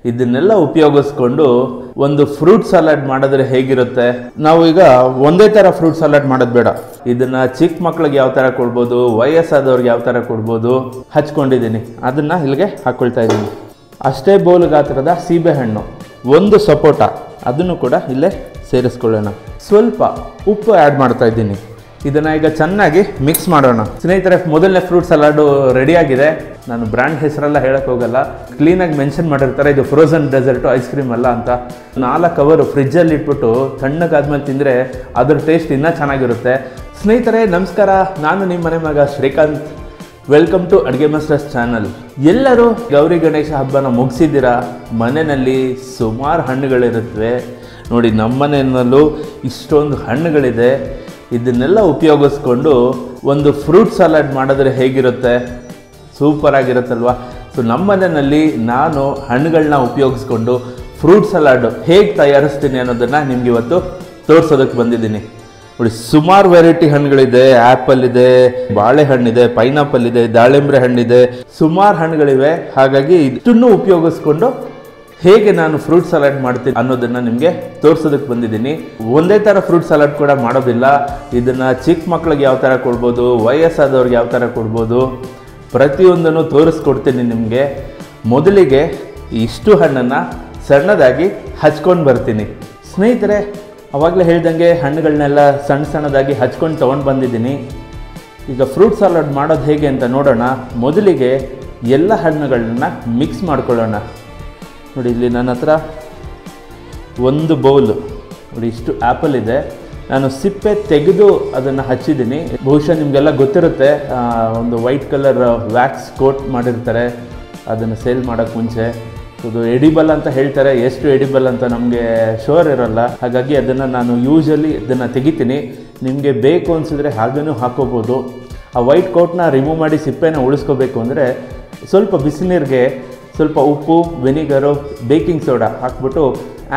ಇದನ್ನೆಲ್ಲ ಉಪಯೋಗಿಸ್ಕೊಂಡು ಒಂದು ಫ್ರೂಟ್ ಸಲಾಡ್ ಮಾಡಿದ್ರೆ ಹೇಗಿರುತ್ತೆ. ನಾವು ಈಗ ಒಂದೇ ತರ ಫ್ರೂಟ್ ಸಲಾಡ್ ಮಾಡೋದು ಬೇಡ. ಇದನ್ನ ಚಿಕ್ಕ ಮಕ್ಳಿಗೆ ಯಾವ ತರ ಕೊಡ್ಬೋದು, ವಯಸ್ಸಾದವ್ರಿಗೆ ಯಾವ ತರ ಕೊಡ್ಬೋದು ಹಚ್ಕೊಂಡಿದ್ದೀನಿ. ಅದನ್ನ ಇಲ್ಲಿಗೆ ಹಾಕೊಳ್ತಾ ಇದ್ದೀನಿ. ಅಷ್ಟೇ ಬೌಲ್ ಗಾತ್ರದ ಸೀಬೆಹಣ್ಣು, ಒಂದು ಸಪೋಟ, ಅದನ್ನು ಕೂಡ ಇಲ್ಲೇ ಸೇರಿಸ್ಕೊಳ್ಳೋಣ. ಸ್ವಲ್ಪ ಉಪ್ಪು ಆ್ಯಡ್ ಮಾಡ್ತಾ ಇದ್ದೀನಿ. ಇದನ್ನು ಈಗ ಚೆನ್ನಾಗಿ ಮಿಕ್ಸ್ ಮಾಡೋಣ. ಸ್ನೇಹಿತರೆ, ಮೊದಲನೇ ಫ್ರೂಟ್ ಸಲಾಡು ರೆಡಿಯಾಗಿದೆ. ನಾನು ಬ್ರ್ಯಾಂಡ್ ಹೆಸರೆಲ್ಲ ಹೇಳಕ್ಕೆ ಹೋಗಲ್ಲ, ಕ್ಲೀನಾಗಿ ಮೆನ್ಷನ್ ಮಾಡಿರ್ತಾರೆ ಇದು ಫ್ರೋಝನ್ ಡೆಸರ್ಟು, ಐಸ್ ಕ್ರೀಮ್ ಅಲ್ಲ ಅಂತ. 4 ಅವರು ಫ್ರಿಜ್ಜಲ್ಲಿ ಇಟ್ಬಿಟ್ಟು ತಣ್ಣಗಾದ್ಮೇಲೆ ತಿಂದರೆ ಅದ್ರ ಟೇಸ್ಟ್ ಇನ್ನೂ ಚೆನ್ನಾಗಿರುತ್ತೆ. ಸ್ನೇಹಿತರೆ ನಮಸ್ಕಾರ, ನಾನು ನಿಮ್ಮ ಮನೆ ಮಗ ಶ್ರೀಕಾಂತ್. ವೆಲ್ಕಮ್ ಟು ಅಡುಗೆ ಮಾಸ್ಟರ್ಸ್ ಚಾನಲ್. ಎಲ್ಲರೂ ಗೌರಿ ಗಣೇಶ ಹಬ್ಬನ ಮುಗಿಸಿದ್ದೀರಾ. ಮನೆಯಲ್ಲಿ ಸುಮಾರು ಹಣ್ಣುಗಳಿರುತ್ತವೆ ನೋಡಿ. ನಮ್ಮ ಮನೆಯಲ್ಲೂ ಇಷ್ಟೊಂದು ಹಣ್ಣುಗಳಿದೆ. ಇದನ್ನೆಲ್ಲ ಉಪಯೋಗಿಸ್ಕೊಂಡು ಒಂದು ಫ್ರೂಟ್ ಸಲಾಡ್ ಮಾಡಿದ್ರೆ ಹೇಗಿರುತ್ತೆ, ಸೂಪರ್ ಆಗಿರುತ್ತಲ್ವ. ಸೊ ನಮ್ಮ ಮನೆಯಲ್ಲಿ ನಾನು ಹಣ್ಣುಗಳನ್ನ ಉಪಯೋಗಿಸ್ಕೊಂಡು ಫ್ರೂಟ್ ಸಲಾಡು ಹೇಗೆ ತಯಾರಿಸ್ತೀನಿ ಅನ್ನೋದನ್ನು ನಿಮ್ಗೆ ಇವತ್ತು ತೋರಿಸೋದಕ್ಕೆ ಬಂದಿದ್ದೀನಿ. ನೋಡಿ, ಸುಮಾರು ವೆರೈಟಿ ಹಣ್ಣುಗಳಿದೆ. ಆ್ಯಪಲ್ ಇದೆ, ಬಾಳೆಹಣ್ಣಿದೆ, ಪೈನಾಪಲ್ ಇದೆ, ದಾಳಿಂಬೆ ಹಣ್ಣಿದೆ, ಸುಮಾರು ಹಣ್ಣುಗಳಿವೆ. ಹಾಗಾಗಿ ಇದನ್ನು ಉಪಯೋಗಿಸ್ಕೊಂಡು ಹೇಗೆ ನಾನು ಫ್ರೂಟ್ ಸಲಾಡ್ ಮಾಡ್ತೀನಿ ಅನ್ನೋದನ್ನು ನಿಮಗೆ ತೋರಿಸೋದಕ್ಕೆ ಬಂದಿದ್ದೀನಿ. ಒಂದೇ ಥರ ಫ್ರೂಟ್ ಸಲಾಡ್ ಕೂಡ ಮಾಡೋದಿಲ್ಲ. ಇದನ್ನು ಚಿಕ್ಕ ಮಕ್ಳಿಗೆ ಯಾವ ಥರ ಕೊಡ್ಬೋದು, ವಯಸ್ಸಾದವ್ರಿಗೆ ಯಾವ ಥರ ಕೊಡ್ಬೋದು, ಪ್ರತಿಯೊಂದನ್ನು ತೋರಿಸ್ಕೊಡ್ತೀನಿ ನಿಮಗೆ. ಮೊದಲಿಗೆ ಇಷ್ಟು ಹಣ್ಣನ್ನು ಸಣ್ಣದಾಗಿ ಹಚ್ಕೊಂಡು ಬರ್ತೀನಿ. ಸ್ನೇಹಿತರೆ, ಆವಾಗಲೇ ಹೇಳ್ದಂಗೆ ಹಣ್ಣುಗಳನ್ನೆಲ್ಲ ಸಣ್ಣದಾಗಿ ಹಚ್ಕೊಂಡು ತೊಗೊಂಡು ಬಂದಿದ್ದೀನಿ. ಈಗ ಫ್ರೂಟ್ ಸಲಾಡ್ ಮಾಡೋದು ಹೇಗೆ ಅಂತ ನೋಡೋಣ. ಮೊದಲಿಗೆ ಎಲ್ಲ ಹಣ್ಣುಗಳನ್ನ ಮಿಕ್ಸ್ ಮಾಡ್ಕೊಳ್ಳೋಣ. ನೋಡಿ, ಇಲ್ಲಿ ನನ್ನ ಹತ್ರ ಒಂದು ಬೌಲ್ ನೋಡಿ, ಇಷ್ಟು ಆ್ಯಪಲ್ ಇದೆ. ನಾನು ಸಿಪ್ಪೆ ತೆಗೆದು ಅದನ್ನು ಹಚ್ಚಿದ್ದೀನಿ. ಬಹುಶಃ ನಿಮಗೆಲ್ಲ ಗೊತ್ತಿರುತ್ತೆ, ಒಂದು ವೈಟ್ ಕಲರ್ ವ್ಯಾಕ್ಸ್ ಕೋಟ್ ಮಾಡಿರ್ತಾರೆ ಅದನ್ನು ಸೇಲ್ ಮಾಡೋಕ್ಕೆ ಮುಂಚೆ. ಇದು ಎಡಿಬಲ್ ಅಂತ ಹೇಳ್ತಾರೆ, ಎಷ್ಟು ಎಡಿಬಲ್ ಅಂತ ನಮಗೆ ಶೋರ್ ಇರೋಲ್ಲ. ಹಾಗಾಗಿ ಅದನ್ನು ನಾನು ಯೂಶಲಿ ಇದನ್ನು ತೆಗಿತೀನಿ. ನಿಮಗೆ ಬೇಕು ಅನಿಸಿದ್ರೆ ಹಾಗೇನೂ ಹಾಕೋಬೋದು. ಆ ವೈಟ್ ಕೋಟ್ನ ರಿಮೂವ್ ಮಾಡಿ ಸಿಪ್ಪೆನ ಉಳಿಸ್ಕೋಬೇಕು ಅಂದರೆ ಸ್ವಲ್ಪ ಬಿಸಿನೀರಿಗೆ ಸ್ವಲ್ಪ ಉಪ್ಪು, ವೆನಿಗರು, ಬೇಕಿಂಗ್ ಸೋಡಾ ಹಾಕ್ಬಿಟ್ಟು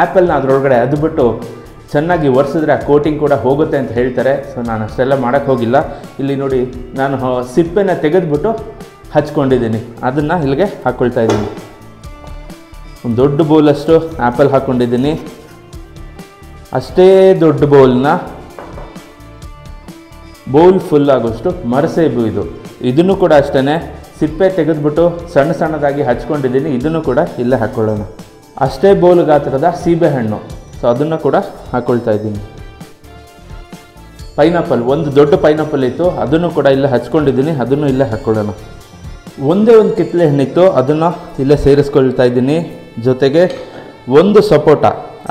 ಆ್ಯಪಲ್ನ ಅದರೊಳಗಡೆ ಅದ್ಬಿಟ್ಟು ಚೆನ್ನಾಗಿ ಒರೆಸಿದ್ರೆ ಆ ಕೋಟಿಂಗ್ ಕೂಡ ಹೋಗುತ್ತೆ ಅಂತ ಹೇಳ್ತಾರೆ. ಸೊ ನಾನು ಅಷ್ಟೆಲ್ಲ ಮಾಡೋಕ್ಕೆ ಹೋಗಿಲ್ಲ. ಇಲ್ಲಿ ನೋಡಿ, ನಾನು ಸಿಪ್ಪೆನ ತೆಗೆದುಬಿಟ್ಟು ಹಚ್ಕೊಂಡಿದ್ದೀನಿ. ಅದನ್ನು ಇಲ್ಲಿಗೆ ಹಾಕ್ಕೊಳ್ತಾ ಇದ್ದೀನಿ. ಒಂದು ದೊಡ್ಡ ಬೌಲಷ್ಟು ಆ್ಯಪಲ್ ಹಾಕ್ಕೊಂಡಿದ್ದೀನಿ. ಅಷ್ಟೇ ದೊಡ್ಡ ಬೌಲ್ ಫುಲ್ ಆಗೋಷ್ಟು ಮರಸೇಬು ಇದನ್ನು ಕೂಡ ಅಷ್ಟೇ ಸಿಪ್ಪೆ ತೆಗೆದುಬಿಟ್ಟು ಸಣ್ಣದಾಗಿ ಹಚ್ಕೊಂಡಿದ್ದೀನಿ. ಇದನ್ನು ಕೂಡ ಇಲ್ಲೇ ಹಾಕ್ಕೊಳ್ಳೋಣ. ಅಷ್ಟೇ ಬೌಲ್ ಗಾತ್ರದ ಸೀಬೆಹಣ್ಣು, ಸೊ ಅದನ್ನು ಕೂಡ ಹಾಕ್ಕೊಳ್ತಾ ಇದ್ದೀನಿ. ಪೈನಾಪಲ್, ಒಂದು ದೊಡ್ಡ ಪೈನಾಪಲ್ ಇತ್ತು, ಅದನ್ನು ಕೂಡ ಇಲ್ಲೇ ಹಚ್ಕೊಂಡಿದ್ದೀನಿ. ಅದನ್ನು ಇಲ್ಲೇ ಹಾಕ್ಕೊಳ್ಳೋಣ. ಒಂದೇ ಒಂದು ಕಿತ್ತಳೆ ಹಣ್ಣಿತ್ತು, ಅದನ್ನು ಇಲ್ಲೇ ಸೇರಿಸ್ಕೊಳ್ತಾ ಇದ್ದೀನಿ. ಜೊತೆಗೆ ಒಂದು ಸಪೋಟ,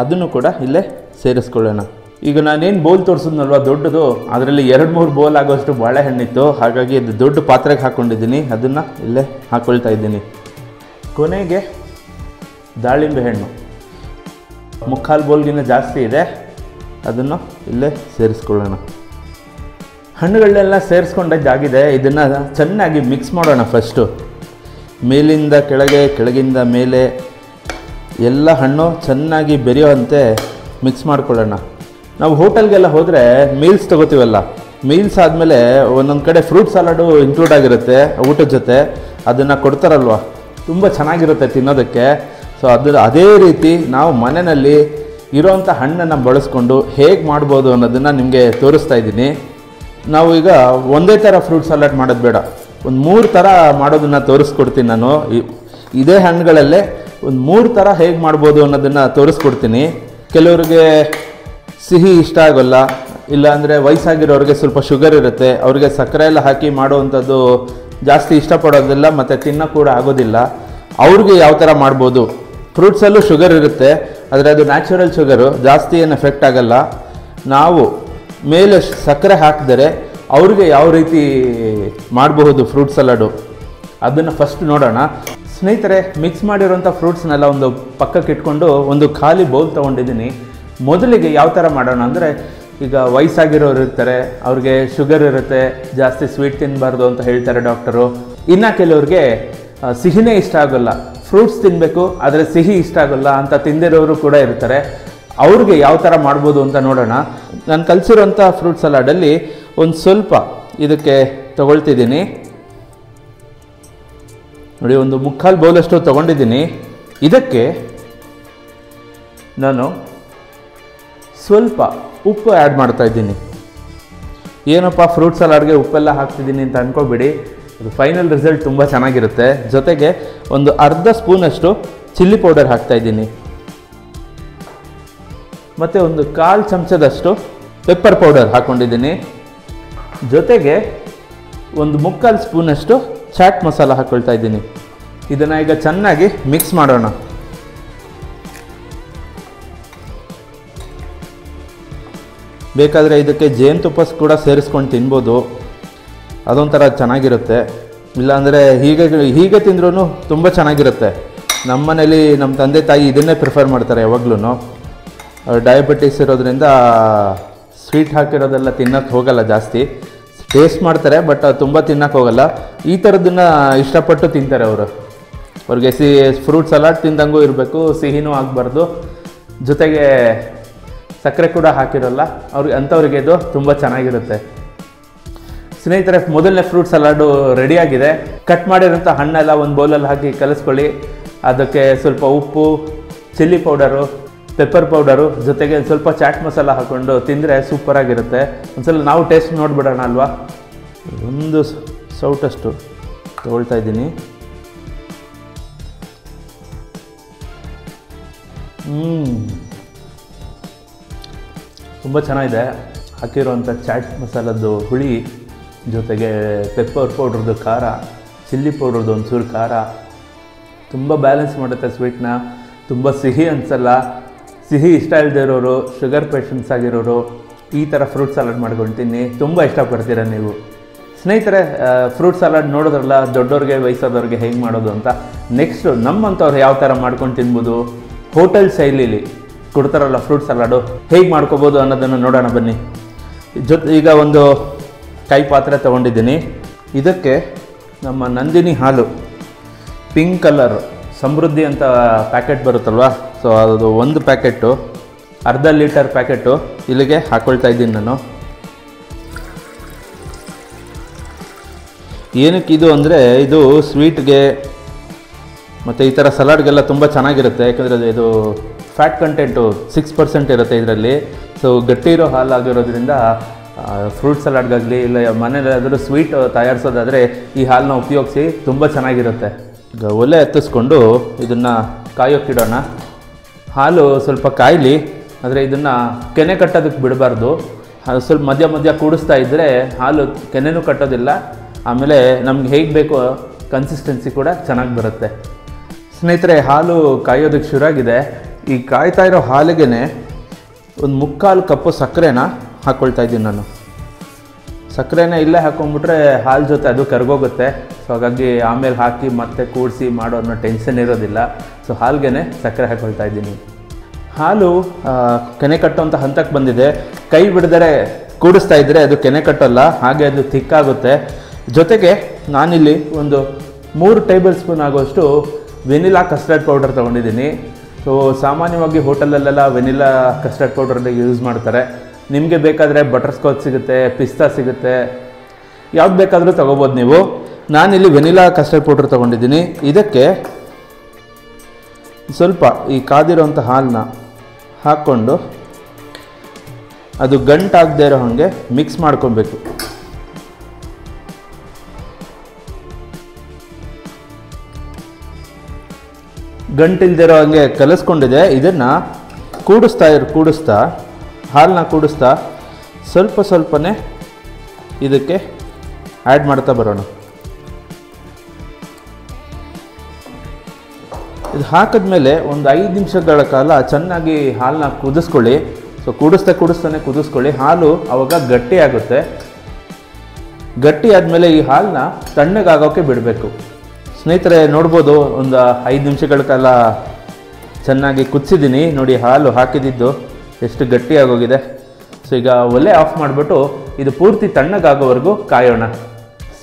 ಅದನ್ನು ಕೂಡ ಇಲ್ಲೇ ಸೇರಿಸ್ಕೊಳ್ಳೋಣ. ಈಗ ನಾನೇನು ಬೌಲ್ ತೋರಿಸಿದ್ನಲ್ವ ದೊಡ್ಡದು, ಅದರಲ್ಲಿ 2-3 ಬೌಲ್ ಆಗೋಷ್ಟು ಬಾಳೆಹಣ್ಣಿತ್ತು. ಹಾಗಾಗಿ ಅದು ದೊಡ್ಡ ಪಾತ್ರೆಗೆ ಹಾಕ್ಕೊಂಡಿದ್ದೀನಿ. ಅದನ್ನು ಇಲ್ಲೇ ಹಾಕ್ಕೊಳ್ತಾ ಇದ್ದೀನಿ. ಕೊನೆಗೆ ದಾಳಿಂಬೆ ಹಣ್ಣು, 3/4 ಬೌಲ್ಗಿಂತ ಜಾಸ್ತಿ ಇದೆ. ಅದನ್ನು ಇಲ್ಲೇ ಸೇರಿಸ್ಕೊಳ್ಳೋಣ. ಹಣ್ಣುಗಳನ್ನೆಲ್ಲ ಸೇರಿಸ್ಕೊಂಡಾಗಿದೆ. ಇದನ್ನು ಚೆನ್ನಾಗಿ ಮಿಕ್ಸ್ ಮಾಡೋಣ. ಫಸ್ಟು ಮೇಲಿಂದ ಕೆಳಗೆ, ಕೆಳಗಿಂದ ಮೇಲೆ ಎಲ್ಲ ಹಣ್ಣು ಚೆನ್ನಾಗಿ ಬೆರೆಯುವಂತೆ ಮಿಕ್ಸ್ ಮಾಡ್ಕೊಳ್ಳೋಣ. ನಾವು ಹೋಟೆಲ್ಗೆಲ್ಲ ಹೋದರೆ ಮೀಲ್ಸ್ ತೊಗೋತೀವಲ್ಲ, ಮೀಲ್ಸ್ ಆದಮೇಲೆ ಒಂದೊಂದು ಕಡೆ ಫ್ರೂಟ್ ಸಲಾಡು ಇನ್ಕ್ಲೂಡ್ ಆಗಿರುತ್ತೆ ಊಟದ ಜೊತೆ. ಅದನ್ನು ಕೊಡ್ತಾರಲ್ವ, ತುಂಬ ಚೆನ್ನಾಗಿರುತ್ತೆ ತಿನ್ನೋದಕ್ಕೆ. ಸೊ ಅದೇ ರೀತಿ ನಾವು ಮನೆಯಲ್ಲಿ ಇರೋವಂಥ ಹಣ್ಣನ್ನು ಬಳಸ್ಕೊಂಡು ಹೇಗೆ ಮಾಡ್ಬೋದು ಅನ್ನೋದನ್ನು ನಿಮಗೆ ತೋರಿಸ್ತಾ ಇದ್ದೀನಿ. ನಾವು ಈಗ ಒಂದೇ ಥರ ಫ್ರೂಟ್ ಸಲಾಡ್ ಮಾಡೋದು ಬೇಡ, ಒಂದು 3 ಥರ ಮಾಡೋದನ್ನು ತೋರಿಸ್ಕೊಡ್ತೀನಿ ನಾನು. ಇದೇ ಹಣ್ಣುಗಳಲ್ಲೇ ಒಂದು 3 ಥರ ಹೇಗೆ ಮಾಡ್ಬೋದು ಅನ್ನೋದನ್ನು ತೋರಿಸ್ಕೊಡ್ತೀನಿ. ಕೆಲವರಿಗೆ ಸಿಹಿ ಇಷ್ಟ ಆಗೋಲ್ಲ, ಇಲ್ಲಾಂದರೆ ವಯಸ್ಸಾಗಿರೋರಿಗೆ ಸ್ವಲ್ಪ ಶುಗರ್ ಇರುತ್ತೆ, ಅವರಿಗೆ ಸಕ್ಕರೆ ಎಲ್ಲ ಹಾಕಿ ಮಾಡುವಂಥದ್ದು ಜಾಸ್ತಿ ಇಷ್ಟಪಡೋದಿಲ್ಲ ಮತ್ತು ತಿನ್ನೋ ಕೂಡ ಆಗೋದಿಲ್ಲ. ಅವ್ರಿಗೆ ಯಾವ ಥರ ಮಾಡ್ಬೋದು. ಫ್ರೂಟ್ಸಲ್ಲೂ ಶುಗರ್ ಇರುತ್ತೆ, ಆದರೆ ಅದು ನ್ಯಾಚುರಲ್ ಶುಗರು, ಜಾಸ್ತಿ ಏನು ಎಫೆಕ್ಟ್ ಆಗಲ್ಲ. ನಾವು ಮೇಲೆ ಸಕ್ಕರೆ ಹಾಕಿದರೆ ಅವ್ರಿಗೆ ಯಾವ ರೀತಿ ಮಾಡಬಹುದು ಫ್ರೂಟ್ ಸಲಾಡು ಅದನ್ನು ಫಸ್ಟ್ ನೋಡೋಣ. ಸ್ನೇಹಿತರೆ, ಮಿಕ್ಸ್ ಮಾಡಿರೋಂಥ ಫ್ರೂಟ್ಸ್ನೆಲ್ಲ ಒಂದು ಪಕ್ಕಕ್ಕೆ ಇಟ್ಕೊಂಡು ಒಂದು ಖಾಲಿ ಬೌಲ್ ತೊಗೊಂಡಿದ್ದೀನಿ. ಮೊದಲಿಗೆ ಯಾವ ಥರ ಮಾಡೋಣ ಅಂದರೆ, ಈಗ ವಯಸ್ಸಾಗಿರೋರು ಇರ್ತಾರೆ, ಅವ್ರಿಗೆ ಶುಗರ್ ಇರುತ್ತೆ, ಜಾಸ್ತಿ ಸ್ವೀಟ್ ತಿನ್ನಬಾರ್ದು ಅಂತ ಹೇಳ್ತಾರೆ ಡಾಕ್ಟರು. ಇನ್ನು ಕೆಲವ್ರಿಗೆ ಸಿಹಿನೇ ಇಷ್ಟ ಆಗೋಲ್ಲ, ಫ್ರೂಟ್ಸ್ ತಿನ್ನಬೇಕು ಆದರೆ ಸಿಹಿ ಇಷ್ಟ ಆಗೋಲ್ಲ ಅಂತ ತಿಂದಿರೋರು ಕೂಡ ಇರ್ತಾರೆ. ಅವ್ರಿಗೆ ಯಾವ ಥರ ಮಾಡ್ಬೋದು ಅಂತ ನೋಡೋಣ. ನಾನು ಕಲಿಸಿರೋಂಥ ಫ್ರೂಟ್ ಸಲಾಡಲ್ಲಿ ಒಂದು ಸ್ವಲ್ಪ ಇದಕ್ಕೆ ತಗೊಳ್ತಿದ್ದೀನಿ. ನೋಡಿ, ಒಂದು 3/4 ಬೌಲಷ್ಟು ತೊಗೊಂಡಿದ್ದೀನಿ. ಇದಕ್ಕೆ ನಾನು ಸ್ವಲ್ಪ ಉಪ್ಪು ಆ್ಯಡ್ ಮಾಡ್ತಾ ಇದ್ದೀನಿ. ಏನಪ್ಪ ಫ್ರೂಟ್ ಸಲಾಡ್ಗೆ ಉಪ್ಪೆಲ್ಲ ಹಾಕ್ತಿದ್ದೀನಿ ಅಂತ ಅಂದ್ಕೋಬೇಡಿ, ಅದು ಫೈನಲ್ ರಿಸಲ್ಟ್ ತುಂಬ ಚೆನ್ನಾಗಿರುತ್ತೆ. ಜೊತೆಗೆ ಒಂದು ಅರ್ಧ ಸ್ಪೂನಷ್ಟು ಚಿಲ್ಲಿ ಪೌಡರ್ ಹಾಕ್ತಾಯಿದ್ದೀನಿ, ಮತ್ತು ಒಂದು 1/4 ಚಮಚದಷ್ಟು ಪೆಪ್ಪರ್ ಪೌಡರ್ ಹಾಕ್ಕೊಂಡಿದ್ದೀನಿ. ಜೊತೆಗೆ ಒಂದು 3/4 ಸ್ಪೂನಷ್ಟು ಚಾಟ್ ಮಸಾಲ ಹಾಕ್ಕೊಳ್ತಾ ಇದ್ದೀನಿ. ಇದನ್ನು ಈಗ ಚೆನ್ನಾಗಿ ಮಿಕ್ಸ್ ಮಾಡೋಣ. ಬೇಕಾದರೆ ಇದಕ್ಕೆ ಜೇನುತುಪ್ಪ ಕೂಡ ಸೇರಿಸ್ಕೊಂಡು ತಿನ್ಬೋದು, ಅದೊಂಥರ ಚೆನ್ನಾಗಿರುತ್ತೆ. ಇಲ್ಲಾಂದರೆ ಹೀಗೆ ತಿಂದ್ರೂ ತುಂಬ ಚೆನ್ನಾಗಿರುತ್ತೆ. ನಮ್ಮ ಮನೇಲಿ ನಮ್ಮ ತಂದೆ ತಾಯಿ ಇದನ್ನೇ ಪ್ರಿಫರ್ ಮಾಡ್ತಾರೆ ಯಾವಾಗ್ಲೂ. ಡಯಾಬಿಟಿಸ್ ಇರೋದ್ರಿಂದ ಸ್ವೀಟ್ ಹಾಕಿರೋದೆಲ್ಲ ತಿನ್ನೋಕ್ಕೆ ಹೋಗಲ್ಲ, ಜಾಸ್ತಿ ಟೇಸ್ಟ್ ಮಾಡ್ತಾರೆ ಬಟ್ ತುಂಬ ತಿನ್ನೋಕ್ಕೆ ಹೋಗಲ್ಲ. ಈ ಥರದನ್ನು ಇಷ್ಟಪಟ್ಟು ತಿಂತಾರೆ ಅವರು. ಅವ್ರಿಗೆ ಫ್ರೂಟ್ ಸಲಾಡ್ ತಿಂದಂಗೂ ಇರಬೇಕು, ಸಿಹಿನೂ ಆಗಬಾರ್ದು, ಜೊತೆಗೆ ಸಕ್ಕರೆ ಕೂಡ ಹಾಕಿರೋಲ್ಲ ಅಂಥವ್ರಿಗೆ ಇದು ತುಂಬ ಚೆನ್ನಾಗಿರುತ್ತೆ. ಸ್ನೇಹಿತರೆ, ಮೊದಲನೇ ಫ್ರೂಟ್ ಸಲಾಡು ರೆಡಿಯಾಗಿದೆ. ಕಟ್ ಮಾಡಿರೋಂಥ ಹಣ್ಣೆಲ್ಲ ಒಂದು ಬೌಲಲ್ಲಿ ಹಾಕಿ ಕಲಿಸ್ಕೊಳ್ಳಿ. ಅದಕ್ಕೆ ಸ್ವಲ್ಪ ಉಪ್ಪು, ಚಿಲ್ಲಿ ಪೌಡರು, ಪೆಪ್ಪರ್ ಪೌಡರು, ಜೊತೆಗೆ ಸ್ವಲ್ಪ ಚಾಟ್ ಮಸಾಲ ಹಾಕ್ಕೊಂಡು ತಿಂದರೆ ಸೂಪರಾಗಿರುತ್ತೆ. ಒಂದ್ಸಲ ನಾವು ಟೇಸ್ಟ್ ನೋಡಿಬಿಡೋಣ ಅಲ್ವಾ. ಒಂದು ಸೌಟಷ್ಟು ತೊಗೊಳ್ತಾ ಇದ್ದೀನಿ. ತುಂಬ ಚೆನ್ನಾಗಿದೆ. ಹಾಕಿರುವಂಥ ಚಾಟ್ ಮಸಾಲದ್ದು ಹುಳಿ, ಜೊತೆಗೆ ಪೆಪ್ಪರ್ ಪೌಡ್ರದ್ದು ಖಾರ, ಚಿಲ್ಲಿ ಪೌಡ್ರದ್ದು ಒಂಚೂರು ಖಾರ ತುಂಬ ಬ್ಯಾಲೆನ್ಸ್ ಮಾಡುತ್ತೆ ಸ್ವೀಟ್ನ. ತುಂಬ ಸಿಹಿ ಅನಿಸಲ್ಲ. ಸಿಹಿ ಇಷ್ಟ ಇಲ್ಲದೆ ಇರೋರು, ಶುಗರ್ ಪೇಷಂಟ್ಸ್ ಆಗಿರೋರು ಈ ಥರ ಫ್ರೂಟ್ ಸಲಾಡ್ ಮಾಡ್ಕೊಂಡು ತಿನ್ನಿ, ತುಂಬ ಇಷ್ಟಪಡ್ತೀರ ನೀವು. ಸ್ನೇಹಿತರೆ, ಫ್ರೂಟ್ ಸಲಾಡ್ ನೋಡೋದ್ರಲ್ಲ ದೊಡ್ಡವ್ರಿಗೆ ವಯಸ್ಸಾದವ್ರಿಗೆ ಹೇಗೆ ಮಾಡೋದು ಅಂತ. ನೆಕ್ಸ್ಟು ನಮ್ಮಂಥವ್ರು ಯಾವ ಥರ ಮಾಡ್ಕೊಂಡು ತಿನ್ಬೋದು, ಹೋಟೆಲ್ ಶೈಲಿಲಿ ಕೊಡ್ತಾರಲ್ಲ ಫ್ರೂಟ್ ಸಲಾಡು, ಹೇಗೆ ಮಾಡ್ಕೋಬೋದು ಅನ್ನೋದನ್ನು ನೋಡೋಣ ಬನ್ನಿ. ಈಗ ಒಂದು ಕೈ ಪಾತ್ರೆ ತೊಗೊಂಡಿದ್ದೀನಿ. ಇದಕ್ಕೆ ನಮ್ಮ ನಂದಿನಿ ಹಾಲು, ಪಿಂಕ್ ಕಲರು ಸಮೃದ್ಧಿ ಅಂತ ಪ್ಯಾಕೆಟ್ ಬರುತ್ತಲ್ವ, ಸೊ ಅದು ಒಂದು ಪ್ಯಾಕೆಟು, ಅರ್ಧ ಲೀಟರ್ ಪ್ಯಾಕೆಟು ಇಲ್ಲಿಗೆ ಹಾಕ್ಕೊಳ್ತಾ ಇದ್ದೀನಿ ನಾನು. ಏನಕ್ಕೆ ಇದು ಅಂದರೆ, ಇದು ಸ್ವೀಟ್ಗೆ ಮತ್ತು ಈ ಥರ ಸಲಾಡ್ಗೆಲ್ಲ ತುಂಬ ಚೆನ್ನಾಗಿರುತ್ತೆ. ಯಾಕಂದರೆ ಇದು ಫ್ಯಾಟ್ ಕಂಟೆಂಟು 6% ಇರುತ್ತೆ ಇದರಲ್ಲಿ. ಸೊ ಗಟ್ಟಿ ಇರೋ ಹಾಲು ಆಗಿರೋದ್ರಿಂದ ಫ್ರೂಟ್ ಸಲಾಡ್ಗಾಗಲಿ ಇಲ್ಲ ಮನೇಲಾದರೂ ಸ್ವೀಟ್ ತಯಾರಿಸೋದಾದರೆ ಈ ಹಾಲನ್ನ ಉಪಯೋಗಿಸಿ, ತುಂಬ ಚೆನ್ನಾಗಿರುತ್ತೆ. ಈಗ ಒಲೆ ಹತ್ತಿಸ್ಕೊಂಡು ಇದನ್ನು ಕಾಯೋಕ್ಕಿಡೋಣ. ಹಾಲು ಸ್ವಲ್ಪ ಕಾಯಲಿ, ಆದರೆ ಇದನ್ನು ಕೆನೆ ಕಟ್ಟೋದಕ್ಕೆ ಬಿಡಬಾರ್ದು. ಸ್ವಲ್ಪ ಮಧ್ಯ ಮಧ್ಯ ಕೂಡಿಸ್ತಾ ಇದ್ದರೆ ಹಾಲು ಕೆನೆನೂ ಕಟ್ಟೋದಿಲ್ಲ, ಆಮೇಲೆ ನಮ್ಗೆ ಹೇಗೆ ಬೇಕೋ ಕನ್ಸಿಸ್ಟೆನ್ಸಿ ಕೂಡ ಚೆನ್ನಾಗಿ ಬರುತ್ತೆ. ಸ್ನೇಹಿತರೆ, ಹಾಲು ಕಾಯೋದಕ್ಕೆ ಶುರುವಾಗಿದೆ. ಈ ಕಾಯ್ತಾ ಇರೋ ಹಾಲಿಗೆ ಒಂದು 3/4 ಕಪ್ಪು ಸಕ್ಕರೆನ ಹಾಕ್ಕೊಳ್ತಾ ಇದ್ದೀನಿ ನಾನು. ಸಕ್ಕರೆನ ಇಲ್ಲೇ ಹಾಕ್ಕೊಂಡ್ಬಿಟ್ರೆ ಹಾಲು ಜೊತೆ ಅದು ಕರಗೋಗುತ್ತೆ. ಸೊ ಹಾಗಾಗಿ ಆಮೇಲೆ ಹಾಕಿ ಮತ್ತೆ ಕೂಡಿಸಿ ಮಾಡೋ ಅನ್ನೋ ಟೆನ್ಷನ್ ಇರೋದಿಲ್ಲ. ಸೊ ಹಾಲ್ಗೆ ಸಕ್ಕರೆ ಹಾಕ್ಕೊಳ್ತಾ ಇದ್ದೀನಿ. ಹಾಲು ಕೆನೆ ಕಟ್ಟೋಂಥ ಹಂತಕ್ಕೆ ಬಂದಿದೆ. ಕೈ ಬಿಡದರೆ ಕೂಡಿಸ್ತಾ ಇದ್ದರೆ ಅದು ಕೆನೆ ಕಟ್ಟೋಲ್ಲ, ಹಾಗೆ ಅದು ಥಿಕ್ಕಾಗುತ್ತೆ. ಜೊತೆಗೆ ನಾನಿಲ್ಲಿ ಒಂದು 3 ಟೇಬಲ್ ಸ್ಪೂನ್ ಆಗುವಷ್ಟು ವೆನಿಲಾ ಕಸ್ಟರ್ಡ್ ಪೌಡರ್ ತೊಗೊಂಡಿದ್ದೀನಿ. ಸೊ ಸಾಮಾನ್ಯವಾಗಿ ಹೋಟೆಲಲ್ಲೆಲ್ಲ ವೆನಿಲಾ ಕಸ್ಟರ್ಡ್ ಪೌಡರ್ನ ಯೂಸ್ ಮಾಡ್ತಾರೆ. ನಿಮಗೆ ಬೇಕಾದರೆ ಬಟರ್ ಸ್ಕಾಚ್ ಸಿಗುತ್ತೆ, ಪಿಸ್ತಾ ಸಿಗುತ್ತೆ, ಯಾವ್ದು ಬೇಕಾದರೂ ತೊಗೋಬೋದು ನೀವು. ನಾನಿಲ್ಲಿ ವೆನಿಲಾ ಕಸ್ಟರ್ಡ್ ಪೌಡರ್ ತೊಗೊಂಡಿದ್ದೀನಿ. ಇದಕ್ಕೆ ಸ್ವಲ್ಪ ಈ ಕಾದಿರೋಂಥ ಹಾಲನ್ನ ಹಾಕ್ಕೊಂಡು ಅದು ಗಂಟಾಗದೇ ಇರೋ ಹಾಗೆ ಮಿಕ್ಸ್ ಮಾಡ್ಕೊಬೇಕು. ಗಂಟಿಲ್ದಿರೋ ಹಾಗೆ ಕಲಿಸ್ಕೊಂಡಿದೆ. ಇದನ್ನು ಕೂಡಿಸ್ತಾ ಹಾಲನ್ನ ಕೂಡಿಸ್ತಾ ಸ್ವಲ್ಪನೇ ಇದಕ್ಕೆ ಆ್ಯಡ್ ಮಾಡ್ತಾ ಬರೋಣ. ಇದು ಹಾಕಿದ್ಮೇಲೆ ಒಂದು 5 ನಿಮಿಷಗಳ ಕಾಲ ಚೆನ್ನಾಗಿ ಹಾಲನ್ನ ಕುದಿಸ್ಕೊಳ್ಳಿ. ಸೊ ಕೂಡಿಸ್ತಾನೆ ಕುದಿಸ್ಕೊಳ್ಳಿ. ಹಾಲು ಆವಾಗ ಗಟ್ಟಿ ಆಗುತ್ತೆ. ಗಟ್ಟಿ ಆದಮೇಲೆ ಈ ಹಾಲನ್ನ ತಣ್ಣಗಾಗೋಕ್ಕೆ ಬಿಡಬೇಕು. ಸ್ನೇಹಿತರೆ, ನೋಡ್ಬೋದು ಒಂದು 5 ನಿಮಿಷಗಳ ಕಾಲ ಚೆನ್ನಾಗಿ ಕುದಿಸಿದ್ದೀನಿ. ನೋಡಿ, ಹಾಲು ಹಾಕಿದ್ದು ಎಷ್ಟು ಗಟ್ಟಿಯಾಗೋಗಿದೆ. ಸೊ ಈಗ ಒಲೆ ಆಫ್ ಮಾಡಿಬಿಟ್ಟು ಇದು ಪೂರ್ತಿ ತಣ್ಣಗಾಗೋವರೆಗೂ ಕಾಯೋಣ.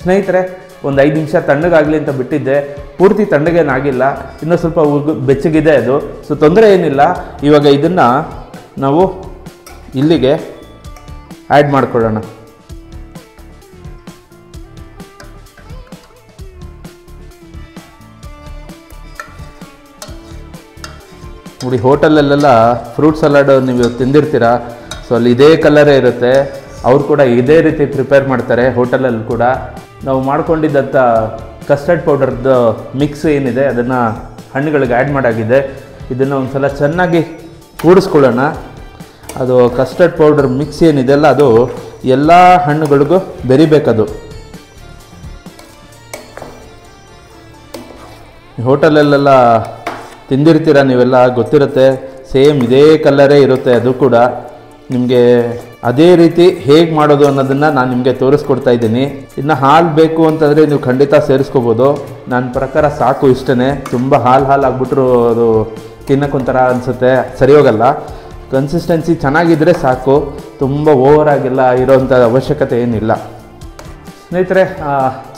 ಸ್ನೇಹಿತರೆ, ಒಂದು 5 ನಿಮಿಷ ತಣ್ಣಗಾಗಲಿ ಅಂತ ಬಿಟ್ಟಿದ್ದೆ. ಪೂರ್ತಿ ತಣ್ಣಗೇನಾಗಿಲ್ಲ, ಇನ್ನೂ ಸ್ವಲ್ಪ ಬೆಚ್ಚಗಿದೆ ಅದು. ಸೊ ತೊಂದರೆ ಏನಿಲ್ಲ. ಇವಾಗ ಇದನ್ನು ನಾವು ಇಲ್ಲಿಗೆ ಆ್ಯಡ್ ಮಾಡ್ಕೊಳ್ಳೋಣ. ನೋಡಿ ಹೋಟೆಲಲ್ಲೆಲ್ಲ ಫ್ರೂಟ್ ಸಲಾಡ್ ನೀವು ತಿಂದಿರ್ತೀರ, ಸೊ ಅಲ್ಲಿ ಇದೇ ಕಲರೇ ಇರುತ್ತೆ. ಅವ್ರು ಕೂಡ ಇದೇ ರೀತಿ ಪ್ರಿಪೇರ್ ಮಾಡ್ತಾರೆ ಹೋಟೆಲಲ್ಲಿ ಕೂಡ. ನಾವು ಮಾಡ್ಕೊಂಡಿದ್ದಂಥ ಕಸ್ಟರ್ಡ್ ಪೌಡರ್ದು ಮಿಕ್ಸ್ ಏನಿದೆ ಅದನ್ನು ಹಣ್ಣುಗಳಿಗೆ ಆ್ಯಡ್ ಮಾಡಾಗಿದೆ. ಇದನ್ನು ಒಂದು ಸಲ ಚೆನ್ನಾಗಿ ಕೂಡಿಸ್ಕೊಳ್ಳೋಣ. ಅದು ಕಸ್ಟರ್ಡ್ ಪೌಡರ್ ಮಿಕ್ಸ್ ಏನಿದೆ ಅಲ್ಲ ಅದು ಎಲ್ಲ ಹಣ್ಣುಗಳಿಗೂ ಬೆರಿಬೇಕದು. ಹೋಟೆಲಲ್ಲೆಲ್ಲ ತಿಂದಿರ್ತೀರ ನೀವೆಲ್ಲ, ಗೊತ್ತಿರುತ್ತೆ. ಸೇಮ್ ಇದೇ ಕಲರೇ ಇರುತ್ತೆ ಅದು ಕೂಡ. ನಿಮಗೆ ಅದೇ ರೀತಿ ಹೇಗೆ ಮಾಡೋದು ಅನ್ನೋದನ್ನು ನಾನು ನಿಮಗೆ ತೋರಿಸ್ಕೊಡ್ತಾ ಇದ್ದೀನಿ. ಇನ್ನು ಹಾಲು ಬೇಕು ಅಂತಂದರೆ ನೀವು ಖಂಡಿತ ಸೇರಿಸ್ಕೋಬೋದು. ನನ್ನ ಪ್ರಕಾರ ಸಾಕು ಇಷ್ಟೇ. ತುಂಬ ಹಾಲು ಆಗಿಬಿಟ್ರು ಅದು ತಿನ್ನೋಕ್ಕೊಂಥರ ಅನಿಸುತ್ತೆ, ಸರಿ ಹೋಗಲ್ಲ. ಕನ್ಸಿಸ್ಟೆನ್ಸಿ ಚೆನ್ನಾಗಿದ್ದರೆ ಸಾಕು, ತುಂಬ ಓವರ್ ಆಗಿಲ್ಲ ಇರೋವಂಥ ಅವಶ್ಯಕತೆ ಏನಿಲ್ಲ. ಸ್ನೇಹಿತರೆ,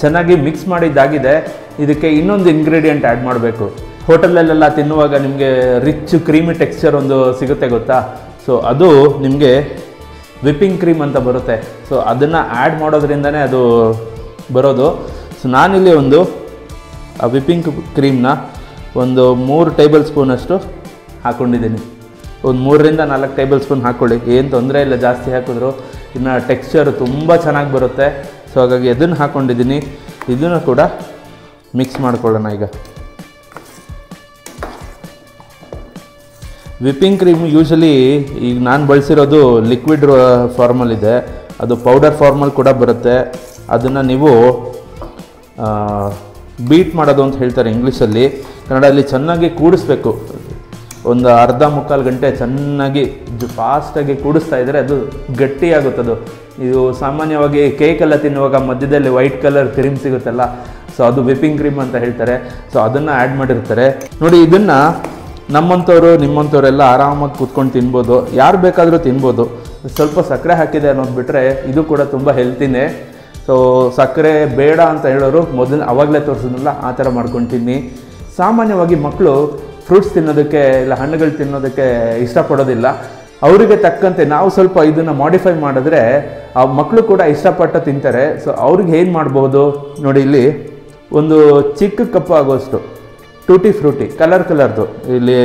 ಚೆನ್ನಾಗಿ ಮಿಕ್ಸ್ ಮಾಡಿದ್ದಾಗಿದೆ. ಇದಕ್ಕೆ ಇನ್ನೊಂದು ಇಂಗ್ರೀಡಿಯೆಂಟ್ ಆ್ಯಡ್ ಮಾಡಬೇಕು. ಹೋಟೆಲಲ್ಲೆಲ್ಲ ತಿನ್ನುವಾಗ ನಿಮಗೆ ರಿಚ್ ಕ್ರೀಮಿ ಟೆಕ್ಸ್ಚರ್ ಒಂದು ಸಿಗುತ್ತೆ ಗೊತ್ತಾ? ಸೊ ಅದು ನಿಮಗೆ ವಿಪ್ಪಿಂಗ್ ಕ್ರೀಮ್ ಅಂತ ಬರುತ್ತೆ. ಸೊ ಅದನ್ನು ಆ್ಯಡ್ ಮಾಡೋದ್ರಿಂದನೇ ಅದು ಬರೋದು. ಸೊ ನಾನಿಲ್ಲಿ ಒಂದು ವಿಪ್ಪಿಂಗ್ ಕ್ರೀಮ್ನ ಒಂದು 3 ಟೇಬಲ್ ಸ್ಪೂನಷ್ಟು ಹಾಕ್ಕೊಂಡಿದ್ದೀನಿ. ಒಂದು 3ರಿಂದ 4 ಟೇಬಲ್ ಸ್ಪೂನ್ ಹಾಕ್ಕೊಳ್ಳಿ, ಏನು ತೊಂದರೆ ಇಲ್ಲ ಜಾಸ್ತಿ ಹಾಕಿದ್ರು. ಇನ್ನು ಟೆಕ್ಸ್ಚರು ತುಂಬ ಚೆನ್ನಾಗಿ ಬರುತ್ತೆ. ಸೊ ಹಾಗಾಗಿ ಅದನ್ನು ಹಾಕ್ಕೊಂಡಿದ್ದೀನಿ. ಇದನ್ನು ಕೂಡ ಮಿಕ್ಸ್ ಮಾಡ್ಕೊಳ್ಳೋಣ. ಈಗ ವಿಪ್ಪಿಂಗ್ ಕ್ರೀಮ್ ಯೂಶಲಿ ಈಗ ನಾನು ಬಳಸಿರೋದು ಲಿಕ್ವಿಡ್ ಫಾರ್ಮಲ್ಲಿದೆ, ಅದು ಪೌಡರ್ ಫಾರ್ಮಲ್ಲಿ ಕೂಡ ಬರುತ್ತೆ. ಅದನ್ನು ನೀವು ಬೀಟ್ ಮಾಡೋದು ಅಂತ ಹೇಳ್ತಾರೆ ಇಂಗ್ಲೀಷಲ್ಲಿ. ಕನ್ನಡದಲ್ಲಿ ಚೆನ್ನಾಗಿ ಕೂಡಿಸ್ಬೇಕು. ಒಂದು ಅರ್ಧ ಮುಕ್ಕಾಲು ಗಂಟೆ ಚೆನ್ನಾಗಿ ಫಾಸ್ಟಾಗಿ ಕೂಡಿಸ್ತಾ ಇದ್ದರೆ ಅದು ಗಟ್ಟಿಯಾಗುತ್ತದು. ಇದು ಸಾಮಾನ್ಯವಾಗಿ ಕೇಕೆಲ್ಲ ತಿನ್ನುವಾಗ ಮಧ್ಯದಲ್ಲಿ ವೈಟ್ ಕಲರ್ ಕ್ರೀಮ್ ಸಿಗುತ್ತಲ್ಲ, ಸೊ ಅದು ವಿಪ್ಪಿಂಗ್ ಕ್ರೀಮ್ ಅಂತ ಹೇಳ್ತಾರೆ. ಸೊ ಅದನ್ನು ಆ್ಯಡ್ ಮಾಡಿರ್ತಾರೆ ನೋಡಿ. ಇದನ್ನು ನಮ್ಮಂಥವ್ರು ನಿಮ್ಮಂಥವರೆಲ್ಲ ಆರಾಮಾಗಿ ಕೂತ್ಕೊಂಡು ತಿನ್ಬೋದು, ಯಾರು ಬೇಕಾದರೂ ತಿನ್ಬೋದು. ಸ್ವಲ್ಪ ಸಕ್ಕರೆ ಹಾಕಿದೆ ಅನ್ನೋದು ಬಿಟ್ಟರೆ ಇದು ಕೂಡ ತುಂಬ ಹೆಲ್ತಿನೇ. ಸೊ ಸಕ್ಕರೆ ಬೇಡ ಅಂತ ಹೇಳೋರು ಮೊದಲು ಅವಾಗಲೇ ತೋರಿಸಿದ್ನಲ್ಲ ಆ ಥರ ಮಾಡ್ಕೊಂಡು ತಿನ್ನಿ. ಸಾಮಾನ್ಯವಾಗಿ ಮಕ್ಕಳು ಫ್ರೂಟ್ಸ್ ತಿನ್ನೋದಕ್ಕೆ ಇಲ್ಲ ಹಣ್ಣುಗಳು ತಿನ್ನೋದಕ್ಕೆ ಇಷ್ಟಪಡೋದಿಲ್ಲ. ಅವರಿಗೆ ತಕ್ಕಂತೆ ನಾವು ಸ್ವಲ್ಪ ಇದನ್ನು ಮಾಡಿಫೈ ಮಾಡಿದ್ರೆ ಆ ಮಕ್ಕಳು ಕೂಡ ಇಷ್ಟಪಟ್ಟು ತಿಂತಾರೆ. ಸೊ ಅವ್ರಿಗೆ ಏನು ಮಾಡ್ಬೋದು ನೋಡಿ, ಇಲ್ಲಿ ಒಂದು ಚಿಕ್ಕ ಕಪ್ ಆಗೋಷ್ಟು ಟೂಟಿ ಫ್ರೂಟಿ ಕಲರ್ದು, ಇಲ್ಲಿ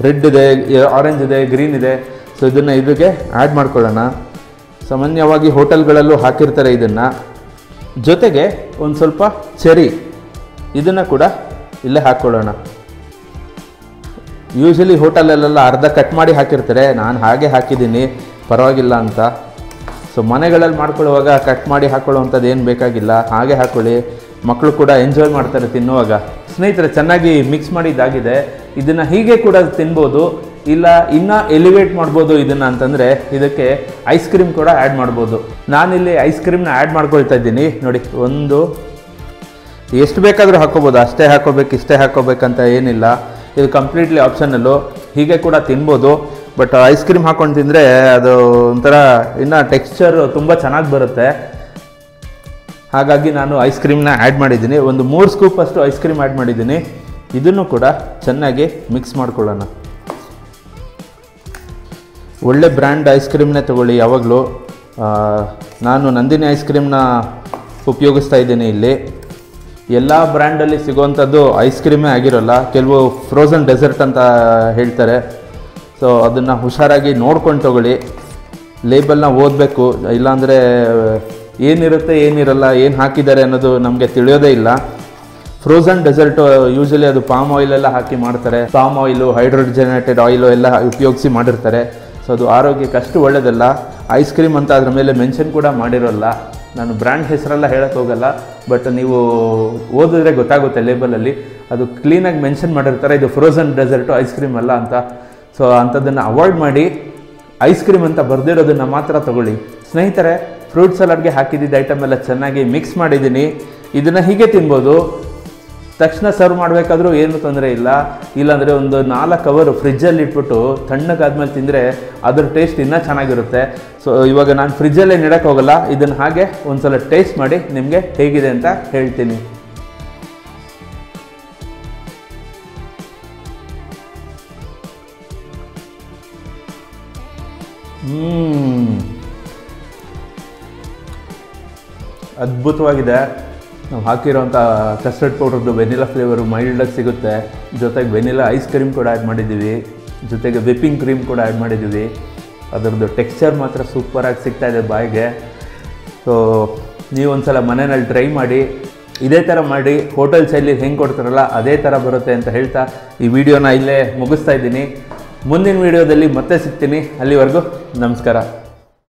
ರೆಡ್ ಇದೆ, ಆರೆಂಜ್ ಇದೆ, ಗ್ರೀನ್ ಇದೆ. ಸೊ ಇದನ್ನು ಇದಕ್ಕೆ ಆ್ಯಡ್ ಮಾಡ್ಕೊಳ್ಳೋಣ. ಸಾಮಾನ್ಯವಾಗಿ ಹೋಟೆಲ್ಗಳಲ್ಲೂ ಹಾಕಿರ್ತಾರೆ ಇದನ್ನು. ಜೊತೆಗೆ ಒಂದು ಸ್ವಲ್ಪ ಚೆರಿ ಇದನ್ನು ಕೂಡ ಇಲ್ಲೇ ಹಾಕ್ಕೊಳ್ಳೋಣ. ಯೂಶಲಿ ಹೋಟೆಲಲ್ಲೆಲ್ಲ ಅರ್ಧ ಕಟ್ ಮಾಡಿ ಹಾಕಿರ್ತಾರೆ, ನಾನು ಹಾಗೆ ಹಾಕಿದ್ದೀನಿ ಪರವಾಗಿಲ್ಲ ಅಂತ. ಸೊ ಮನೆಗಳಲ್ಲಿ ಮಾಡ್ಕೊಳ್ಳುವಾಗ ಕಟ್ ಮಾಡಿ ಹಾಕ್ಕೊಳ್ಳುವಂಥದ್ದು ಏನು ಬೇಕಾಗಿಲ್ಲ, ಹಾಗೆ ಹಾಕ್ಕೊಳ್ಳಿ. ಮಕ್ಕಳು ಕೂಡ ಎಂಜಾಯ್ ಮಾಡ್ತಾರೆ ತಿನ್ನುವಾಗ. ಸ್ನೇಹಿತರೆ, ಚೆನ್ನಾಗಿ ಮಿಕ್ಸ್ ಮಾಡಿದ್ದಾಗಿದೆ. ಇದನ್ನು ಹೀಗೆ ಕೂಡ ತಿನ್ಬೋದು, ಇಲ್ಲ ಇನ್ನೂ ಎಲಿವೇಟ್ ಮಾಡ್ಬೋದು ಇದನ್ನು ಅಂತಂದರೆ ಇದಕ್ಕೆ ಐಸ್ ಕ್ರೀಮ್ ಕೂಡ ಆ್ಯಡ್ ಮಾಡ್ಬೋದು. ನಾನಿಲ್ಲಿ ಐಸ್ ಕ್ರೀಮ್ನ ಆ್ಯಡ್ ಮಾಡ್ಕೊಳ್ತಾ ಇದ್ದೀನಿ ನೋಡಿ. ಒಂದು ಎಷ್ಟು ಬೇಕಾದರೂ ಹಾಕ್ಕೋಬೋದು, ಅಷ್ಟೇ ಹಾಕ್ಕೋಬೇಕು ಇಷ್ಟೇ ಹಾಕ್ಕೋಬೇಕಂತ ಏನಿಲ್ಲ. ಇದು ಕಂಪ್ಲೀಟ್ಲಿ ಆಪ್ಷನಲ್ಲು, ಹೀಗೆ ಕೂಡ ತಿನ್ಬೋದು. ಬಟ್ ಐಸ್ ಕ್ರೀಮ್ ಹಾಕ್ಕೊಂಡು ತಿಂದರೆ ಅದು ಒಂಥರ ಇನ್ನೂ ಟೆಕ್ಸ್ಚರ್ ತುಂಬ ಚೆನ್ನಾಗಿ ಬರುತ್ತೆ. ಹಾಗಾಗಿ ನಾನು ಐಸ್ ಕ್ರೀಮ್ನ ಆ್ಯಡ್ ಮಾಡಿದ್ದೀನಿ. ಒಂದು 3 ಸ್ಕೂಪ್ ಅಷ್ಟು ಐಸ್ ಕ್ರೀಮ್ ಆ್ಯಡ್ ಮಾಡಿದ್ದೀನಿ. ಇದನ್ನು ಕೂಡ ಚೆನ್ನಾಗಿ ಮಿಕ್ಸ್ ಮಾಡ್ಕೊಳ್ಳೋಣ. ಒಳ್ಳೆ ಬ್ರ್ಯಾಂಡ್ ಐಸ್ ಕ್ರೀಮ್ನೇ ತೊಗೊಳ್ಳಿ ಯಾವಾಗಲೂ. ನಾನು ನಂದಿನಿ ಐಸ್ ಕ್ರೀಮ್ನ ಉಪಯೋಗಿಸ್ತಾ ಇದ್ದೀನಿ ಇಲ್ಲಿ. ಎಲ್ಲ ಬ್ರ್ಯಾಂಡಲ್ಲಿ ಸಿಗೋವಂಥದ್ದು ಐಸ್ ಕ್ರೀಮೇ ಆಗಿರೋಲ್ಲ, ಕೆಲವು ಫ್ರೋಝನ್ ಡೆಸರ್ಟ್ ಅಂತ ಹೇಳ್ತಾರೆ. ಸೊ ಅದನ್ನು ಹುಷಾರಾಗಿ ನೋಡ್ಕೊಂಡು ತೊಗೊಳ್ಳಿ, ಲೇಬಲ್ನ ಓದಬೇಕು. ಇಲ್ಲಾಂದರೆ ಏನಿರುತ್ತೆ ಏನಿರಲ್ಲ, ಏನು ಹಾಕಿದ್ದಾರೆ ಅನ್ನೋದು ನಮಗೆ ತಿಳಿಯೋದೇ ಇಲ್ಲ. ಫ್ರೋಝನ್ ಡೆಸರ್ಟು ಯೂಶಲಿ ಅದು ಪಾಮ್ ಆಯಿಲೆಲ್ಲ ಹಾಕಿ ಮಾಡ್ತಾರೆ. ಪಾಮ್ ಆಯಿಲು, ಹೈಡ್ರೋಜನೇಟೆಡ್ ಆಯಿಲು ಎಲ್ಲ ಉಪಯೋಗಿಸಿ ಮಾಡಿರ್ತಾರೆ. ಸೊ ಅದು ಆರೋಗ್ಯಕ್ಕೆ ಅಷ್ಟು ಒಳ್ಳೆಯದಲ್ಲ. ಐಸ್ ಕ್ರೀಮ್ ಅಂತ ಅದ್ರ ಮೇಲೆ ಮೆನ್ಷನ್ ಕೂಡ ಮಾಡಿರೋಲ್ಲ. ನಾನು ಬ್ರ್ಯಾಂಡ್ ಹೆಸರೆಲ್ಲ ಹೇಳಕ್ಕೆ ಹೋಗಲ್ಲ, ಬಟ್ ನೀವು ಓದಿದ್ರೆ ಗೊತ್ತಾಗುತ್ತೆ ಲೇಬಲಲ್ಲಿ. ಅದು ಕ್ಲೀನಾಗಿ ಮೆನ್ಷನ್ ಮಾಡಿರ್ತಾರೆ, ಇದು ಫ್ರೋಝನ್ ಡೆಸರ್ಟು ಐಸ್ ಕ್ರೀಮ್ ಅಲ್ಲ ಅಂತ. ಸೊ ಅಂಥದ್ದನ್ನು ಅವಾಯ್ಡ್ ಮಾಡಿ ಐಸ್ ಕ್ರೀಮ್ ಅಂತ ಬರೆದಿರೋದನ್ನು ಮಾತ್ರ ತೊಗೊಳ್ಳಿ. ಸ್ನೇಹಿತರೆ, ಫ್ರೂಟ್ ಸಲಾಡ್ಗೆ ಹಾಕಿದ್ದಿದ್ದು ಐಟಮ್ ಎಲ್ಲ ಚೆನ್ನಾಗಿ ಮಿಕ್ಸ್ ಮಾಡಿದ್ದೀನಿ. ಇದನ್ನು ಹೀಗೆ ತಿನ್ಬೋದು. ತಕ್ಷಣ ಸರ್ವ್ ಮಾಡಬೇಕಾದ್ರೂ ಏನೂ ತೊಂದರೆ ಇಲ್ಲ. ಇಲ್ಲಾಂದರೆ ಒಂದು 4 ಅವರ್ ಫ್ರಿಜ್ಜಲ್ಲಿ ಇಟ್ಬಿಟ್ಟು ತಣ್ಣಗಾದ್ಮೇಲೆ ತಿಂದರೆ ಅದ್ರ ಟೇಸ್ಟ್ ಇನ್ನೂ ಚೆನ್ನಾಗಿರುತ್ತೆ. ಸೊ ಇವಾಗ ನಾನು ಫ್ರಿಜ್ಜಲ್ಲೇ ಇಡಕ್ಕೆ ಹೋಗಲ್ಲ, ಇದನ್ನು ಹಾಗೆ ಒಂದು ಸಲ ಟೇಸ್ಟ್ ಮಾಡಿ ನಿಮಗೆ ಹೇಗಿದೆ ಅಂತ ಹೇಳ್ತೀನಿ. ಅದ್ಭುತವಾಗಿದೆ. ನಾವು ಹಾಕಿರೋಂಥ ಕಸ್ಟರ್ಡ್ ಪೌಡ್ರದ್ದು ವೆನಿಲಾ ಫ್ಲೇವರು ಮೈಲ್ಡಾಗಿ ಸಿಗುತ್ತೆ. ಜೊತೆಗೆ ವೆನಿಲಾ ಐಸ್ ಕ್ರೀಮ್ ಕೂಡ ಆ್ಯಡ್ ಮಾಡಿದ್ದೀವಿ, ಜೊತೆಗೆ ವಿಪ್ಪಿಂಗ್ ಕ್ರೀಮ್ ಕೂಡ ಆ್ಯಡ್ ಮಾಡಿದ್ದೀವಿ. ಅದರದ್ದು ಟೆಕ್ಸ್ಚರ್ ಮಾತ್ರ ಸೂಪರಾಗಿ ಸಿಗ್ತಾಯಿದೆ ಬಾಯಿಗೆ. ಸೊ ನೀವೊಂದ್ಸಲ ಮನೆಯಲ್ಲಿ ಟ್ರೈ ಮಾಡಿ, ಇದೇ ಥರ ಮಾಡಿ ಹೋಟೆಲ್ ಶೈಲಿ ಹೆಂಗೆ ಕೊಡ್ತಾರಲ್ಲ ಅದೇ ಥರ ಬರುತ್ತೆ ಅಂತ ಹೇಳ್ತಾ ಈ ವಿಡಿಯೋನ ಇಲ್ಲೇ ಮುಗಿಸ್ತಾ ಇದ್ದೀನಿ. ಮುಂದಿನ ವಿಡಿಯೋದಲ್ಲಿ ಮತ್ತೆ ಸಿಗ್ತೀನಿ. ಅಲ್ಲಿವರೆಗೂ ನಮಸ್ಕಾರ.